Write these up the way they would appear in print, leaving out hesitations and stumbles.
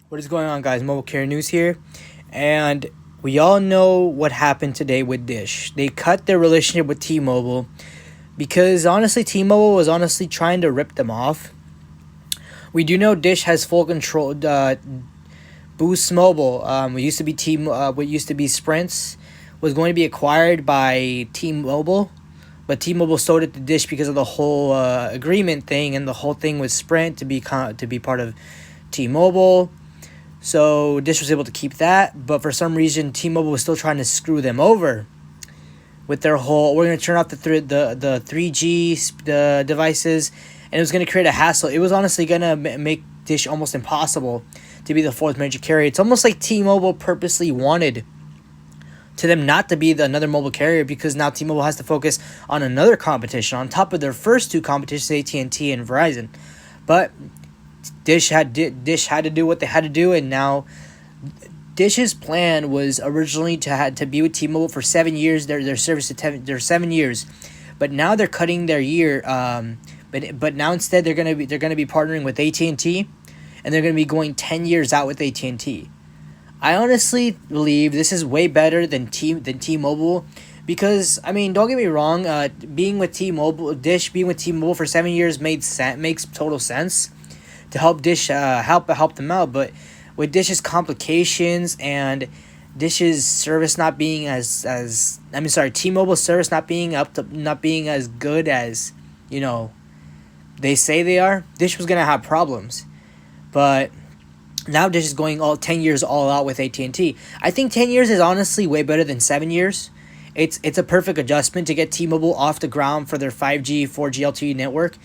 What is going on, guys? Mobile Carrier News here, and we all know what happened today with Dish. They cut their relationship with T-Mobile because honestly, T-Mobile was honestly trying to rip them off. We do know Dish has full control. Boost Mobile, what used to be Sprint's, was going to be acquired by T-Mobile, but T-Mobile sold it to Dish because of the whole agreement thing and the whole thing with Sprint to be part of T-Mobile. So Dish was able to keep that, but for some reason T-Mobile was still trying to screw them over with their whole, we're going to turn off the 3G devices, and it was going to create a hassle. It was honestly going to make Dish almost impossible to be the fourth major carrier. It's almost like T-Mobile purposely wanted to them not to be another mobile carrier, because now T-Mobile has to focus on another competition on top of their first two competitions, AT&T and Verizon. But Dish had to do what they had to do, and now Dish's plan was originally to be with T-Mobile for 7 years. Their service they're 7 years, but now they're cutting their year. But now instead they're gonna be partnering with AT&T, and they're gonna be going 10 years out with AT&T. I honestly believe this is way better than T-Mobile, because I mean, don't get me wrong, being with T-Mobile for 7 years makes total sense to help Dish help them out. But with Dish's complications and Dish's service not being T-Mobile's service not being as good as they say they are, Dish was gonna have problems. But now Dish is going all 10 years all out with AT&T. I think 10 years is honestly way better than 7 years. It's a perfect adjustment to get T-Mobile off the ground for their 5G, 4G LTE network.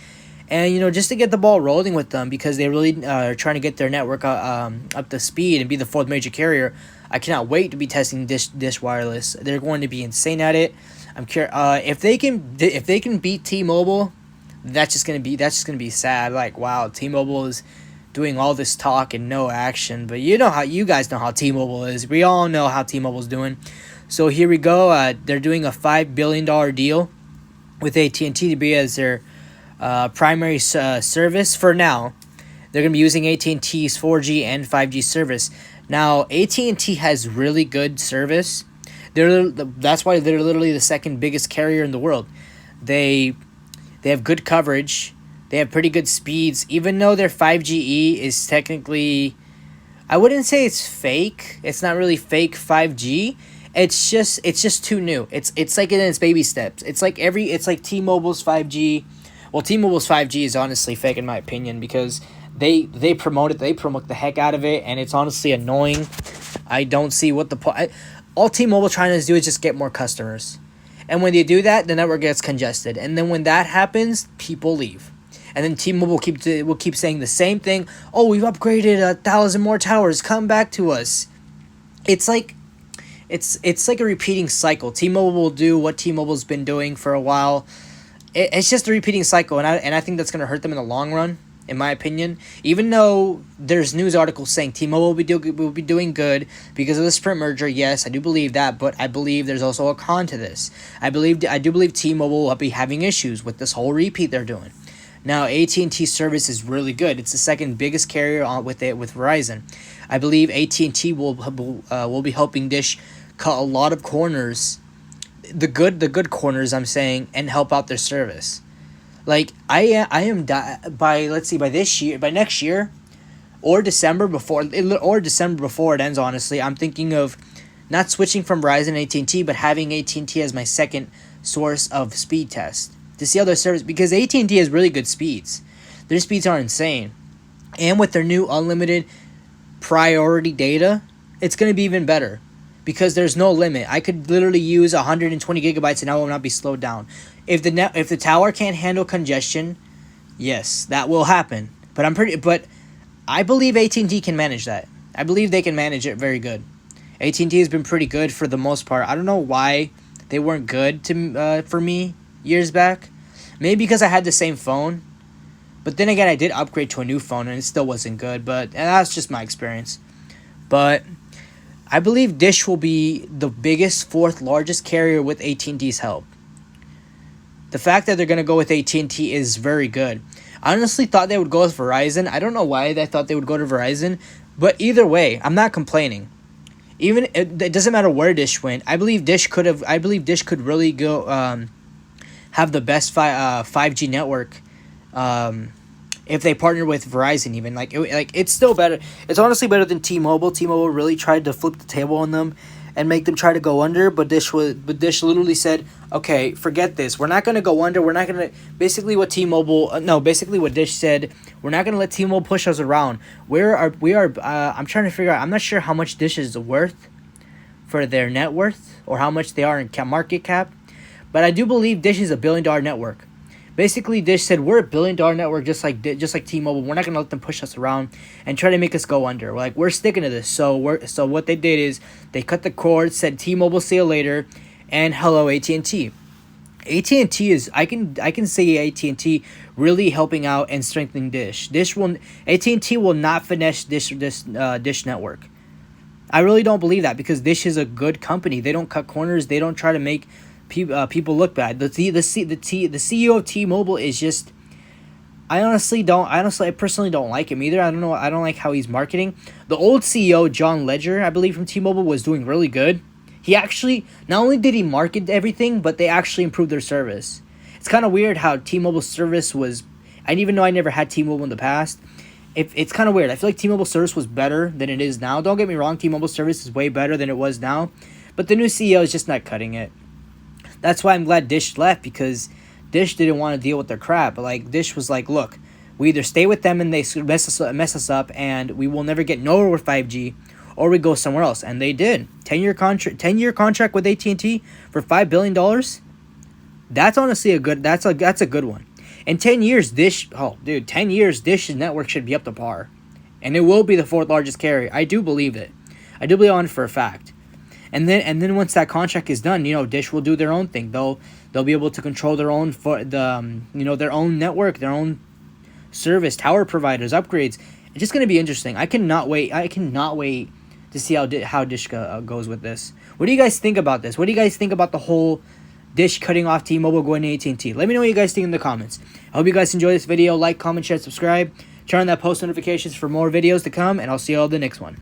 And, just to get the ball rolling with them, because they really are trying to get their network up to speed and be the fourth major carrier. I cannot wait to be testing Dish Wireless. They're going to be insane at it. I'm curious if they can beat T-Mobile, that's just gonna be sad. Like, wow, T-Mobile is doing all this talk and no action. But you guys know how T-Mobile is. We all know how T-Mobile's doing. So here we go. They're doing a $5 billion deal with AT&T to be as their primary service for now. They're going to be using AT&T's 4G and 5G service. Now, AT&T has really good service. That's why they're literally the second biggest carrier in the world. They have good coverage. They have pretty good speeds, even though their 5GE is technically, I wouldn't say it's fake. It's not really fake 5G. It's just too new. It's like in its baby steps. It's like T-Mobile's 5G. Well, T-Mobile's 5G is honestly fake in my opinion, because they promote the heck out of it, and it's honestly annoying. I don't see what the point. All T-Mobile trying to do is just get more customers, and when they do that, the network gets congested, and then when that happens, people leave, and then T-Mobile will keep saying the same thing. Oh, we've upgraded 1,000 more towers. Come back to us. It's like a repeating cycle. T-Mobile will do what T-Mobile's been doing for a while. It's just a repeating cycle, and I think that's going to hurt them in the long run, in my opinion. Even though there's news articles saying T-Mobile will be doing good because of the Sprint merger, yes, I do believe that, but I believe there's also a con to this. I do believe T-Mobile will be having issues with this whole repeat they're doing. Now, AT&T service is really good. It's the second biggest carrier with Verizon. I believe AT&T will be helping Dish cut a lot of corners, the good corners, I'm saying, and help out their service. Like, by next year, or December before it ends. Honestly, I'm thinking of not switching from Verizon to AT&T, but having AT&T as my second source of speed test to see how their service, because AT&T has really good speeds. Their speeds are insane, and with their new unlimited priority data, it's going to be even better, because there's no limit. I could literally use 120 gigabytes and I will not be slowed down. If the tower can't handle congestion, yes, that will happen. But I believe AT&T can manage that. I believe they can manage it very good. AT&T has been pretty good for the most part. I don't know why they weren't good for me years back. Maybe because I had the same phone. But then again, I did upgrade to a new phone and it still wasn't good. But that's just my experience. But I believe Dish will be the biggest, fourth largest carrier with AT&T's help. The fact that they're going to go with AT&T is very good. I honestly thought they would go with Verizon. I don't know why they thought they would go to Verizon, but either way, I'm not complaining. Even it doesn't matter where Dish went. I believe Dish could have. I believe Dish could really go have the best 5G network. If they partner with Verizon, even it's still better. It's honestly better than T-Mobile. T-Mobile really tried to flip the table on them and make them try to go under, but Dish literally said, "Okay, forget this. We're not gonna go under. We're not gonna." Basically, what Dish said, we're not gonna let T-Mobile push us around. We are. I'm trying to figure out. I'm not sure how much Dish is worth for their net worth or how much they are in market cap, but I do believe Dish is a $1 billion network. Basically, Dish said we're a $1 billion network, just like T-Mobile. We're not gonna let them push us around and try to make us go under. We're sticking to this. So what they did is they cut the cord, said T-Mobile, see you later, and hello AT&T. AT&T is I can say AT&T really helping out and strengthening Dish. AT&T will not finesse Dish network. I really don't believe that because Dish is a good company. They don't cut corners. They don't try to make people look bad. The CEO of T-Mobile is just. I personally don't like him either. I don't know. I don't like how he's marketing. The old CEO, John Ledger, I believe from T-Mobile, was doing really good. He actually not only did he market everything, but they actually improved their service. It's kind of weird how T-Mobile's service was. I didn't even know I never had T-Mobile in the past. It's kind of weird. I feel like T-Mobile service was better than it is now. Don't get me wrong. T-Mobile service is way better than it was now, but the new CEO is just not cutting it. That's why I'm glad Dish left, because Dish didn't want to deal with their crap. But Dish was like, look, we either stay with them and they mess us up, and we will never get nowhere with 5G, or we go somewhere else. And they did. 10-year contract with AT&T for $5 billion. That's honestly that's a good one. In 10 years, 10 years, Dish's network should be up to par, and it will be the 4th largest carrier. I do believe it. I do believe on it for a fact. And then once that contract is done, Dish will do their own thing. They'll be able to control their own their own network, their own service, tower providers, upgrades. It's just gonna be interesting. I cannot wait to see how Dish goes with this. What do you guys think about this? What do you guys think about the whole Dish cutting off T-Mobile, going to AT&T? Let me know what you guys think in the comments. I hope you guys enjoy this video. Like, comment, share, subscribe. Turn on that post notifications for more videos to come, and I'll see you all in the next one.